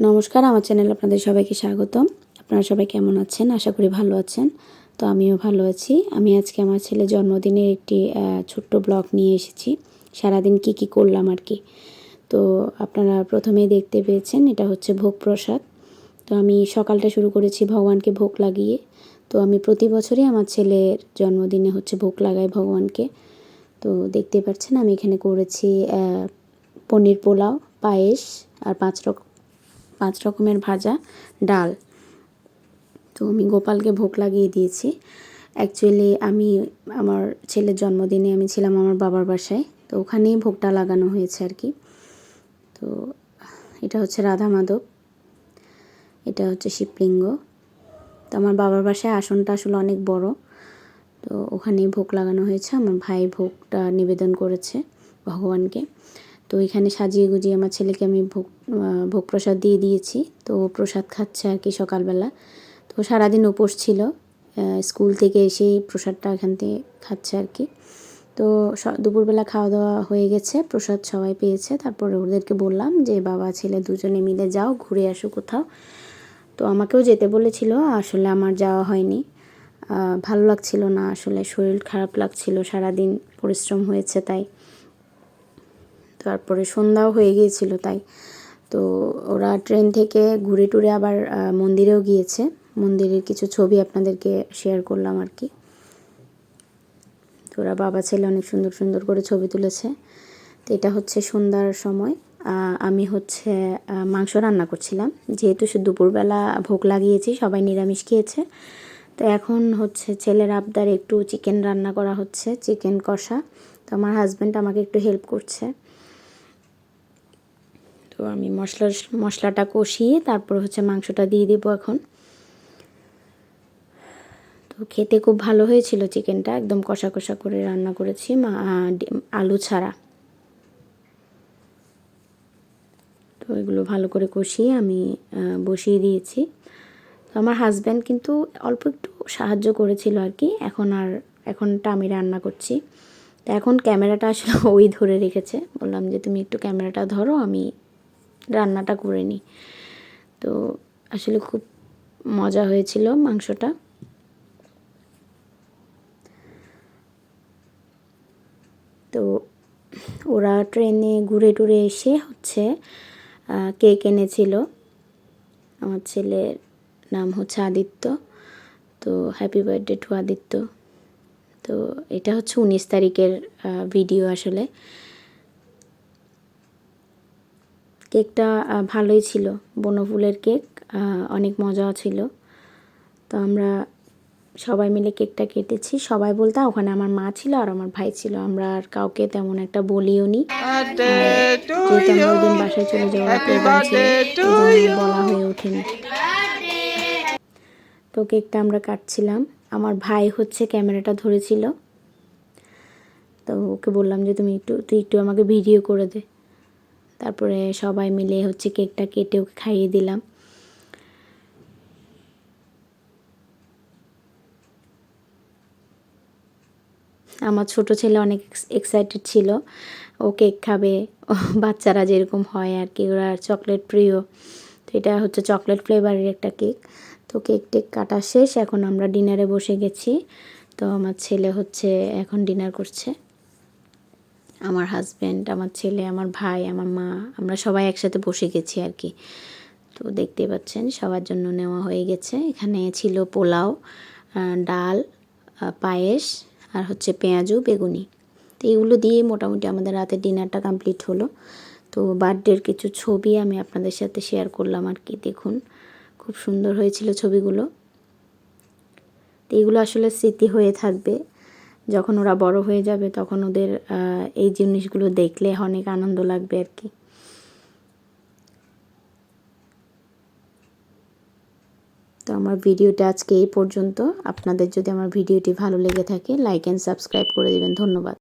নমস্কার, আমার চ্যানেলে আপনাদের সবাইকে স্বাগতম। আপনারা সবাই কেমন আছেন? আশা করি ভালো আছেন। তো আমিও ভালো আছি। আমি আজকে আমার ছেলের জন্মদিনের একটি ছোট্ট ব্লগ নিয়ে এসেছি। সারাদিন কি করলাম আর কি। তো আপনারা প্রথমেই দেখতে পেয়েছেন, এটা হচ্ছে ভোগ প্রসাদ। তো আমি সকালটা শুরু করেছি ভগবানকে ভোগ লাগিয়ে। তো আমি প্রতি বছরই আমার ছেলের জন্মদিনে হচ্ছে ভোগ লাগাই ভগবানকে। তো দেখতে পাচ্ছেন আমি এখানে করেছি পনির পোলাও, পায়েস আর 5 রকমের ভাজা, ডাল। তো আমি গোপালকে ভোগ লাগিয়ে দিয়েছি। অ্যাকচুয়ালি আমি আমার ছেলের জন্মদিনে আমি ছিলাম আমার বাবার বাসায়, তো ওখানেই ভোগটা লাগানো হয়েছে আর কি। তো এটা হচ্ছে রাধা মাধব, এটা হচ্ছে শিবলিঙ্গ। তো আমার বাবার বাসায় আসনটা আসলে অনেক বড়, তো ওখানেই ভোগ লাগানো হয়েছে। আমার ভাই ভোগটা নিবেদন করেছে ভগবানকে। তো এখানে সাজিয়ে গুজিয়ে আমার ছেলেকে আমি ভোগ প্রসাদ দিয়ে দিয়েছি। তো প্রসাদ খাচ্ছে আর কি সকালবেলা। তো সারাদিন উপোস ছিল, স্কুল থেকে এসেই প্রসাদটা এখান থেকে খাচ্ছে আর কি। তো দুপুরবেলা খাওয়া দাওয়া হয়ে গেছে, প্রসাদ সবাই পেয়েছে। তারপরে ওদেরকে বললাম যে বাবা ছেলে দুজনে মিলে যাও, ঘুরে আসো কোথাও। তো আমাকেও যেতে বলেছিল, আসলে আমার যাওয়া হয়নি। ভালো লাগছিল না, আসলে শরীর খারাপ লাগছিল, সারাদিন পরিশ্রম হয়েছে তাই। তারপরে সন্ধ্যাও হয়ে গিয়েছিল তাই। তো ওরা ট্রেন থেকে ঘুরে টুরে আবার মন্দিরেও গিয়েছে। মন্দিরের কিছু ছবি আপনাদেরকে শেয়ার করলাম আর কি। তো ওরা বাবা ছেলে অনেক সুন্দর সুন্দর করে ছবি তুলেছে। তো এটা হচ্ছে সন্ধ্যার সময়। আমি হচ্ছে মাংস রান্না করছিলাম, যেহেতু দুপুরবেলা ভোগ লাগিয়েছি, সবাই নিরামিষ খেয়েছে। তো এখন হচ্ছে ছেলের আবদার একটু চিকেন রান্না করা হচ্ছে, চিকেন কষা। তো আমার হাজব্যান্ড আমাকে একটু হেল্প করছে। তো আমি মশলাটা কষিয়ে তারপর হচ্ছে মাংসটা দিয়ে দিব এখন। তো খেতে খুব ভালো হয়েছিল চিকেনটা, একদম কষা কষা করে রান্না করেছি, আলু ছাড়া। তো এগুলো ভালো করে কষিয়ে আমি বসিয়ে দিয়েছি। তো আমার হাজব্যান্ড কিন্তু অল্প একটু সাহায্য করেছিল আর কি। এখনটা আমি রান্না করছি। তো এখন ক্যামেরাটা আসলে ওই ধরে রেখেছে, বললাম যে তুমি একটু ক্যামেরাটা ধরো, আমি রান্নাটা করে নিই। তো আসলে খুব মজা হয়েছিল মাংসটা। তো ওরা ট্রেনে ঘুরে টুরে এসে হচ্ছে কেক এনেছিল। আমার ছেলের নাম হচ্ছে আদিত্য। তো হ্যাপি বার্থডে টু আদিত্য। তো এটা হচ্ছে 19 তারিখের ভিডিও আসলে। কেকটা ভালোই ছিল, বনফুলের কেক, অনেক মজা ছিল। তো আমরা সবাই মিলে কেকটা কেটেছি। সবাই বলতে ওখানে আমার মা ছিল আর আমার ভাই ছিল, আমরা আর কাউকে তেমন একটা বলিও নি। যেহেতু আমরা ওই দিন বাসায় চলে যাওয়ার প্রোগ্রাম ছিল, এই জন্য বলা হয়ে ওঠেনি। তো কেকটা আমরা কাটছিলাম, আমার ভাই হচ্ছে ক্যামেরাটা ধরেছিল। তো ওকে বললাম যে তুই একটু আমাকে ভিডিও করে দে। তারপরে সবাই মিলে হচ্ছে কেকটা কেটে ওকে খাইয়ে দিলাম। আমার ছোট ছেলে অনেক এক্সাইটেড ছিল, ও কেক খাবে। বাচ্চারা যেরকম হয় আর কি, ওরা চকলেট প্রিয়। তো এটা হচ্ছে চকলেট ফ্লেভারের একটা কেক। তো কেক টেক কাটা শেষ, এখন আমরা ডিনারে বসে গেছি। তো আমার ছেলে হচ্ছে এখন ডিনার করছে। আমার হাজব্যান্ড, আমার ছেলে, আমার ভাই, আমার মা, আমরা সবাই একসাথে বসে গেছি আর কি। তো দেখতে পাচ্ছেন সবার জন্য নেওয়া হয়ে গেছে। এখানে ছিল পোলাও, ডাল, পায়েস আর হচ্ছে পেঁয়াজু বেগুনি। তো এগুলো দিয়ে মোটামুটি আমাদের রাতের ডিনারটা কমপ্লিট হলো। তো বার্থডের কিছু ছবি আমি আপনাদের সাথে শেয়ার করলাম আর কি। দেখুন খুব সুন্দর হয়েছিল ছবিগুলো। তো এগুলো আসলে স্মৃতি হয়ে থাকবে, যখন ওরা বড় হয়ে যাবে তখন ওদের এই জিনিসগুলো দেখলে অনেক আনন্দ লাগবে আর কি। তো আমার ভিডিওটা আজকে এই পর্যন্ত। আপনাদের যদি আমার ভিডিওটি ভালো লেগে থাকে, লাইক অ্যান্ড সাবস্ক্রাইব করে দেবেন। ধন্যবাদ।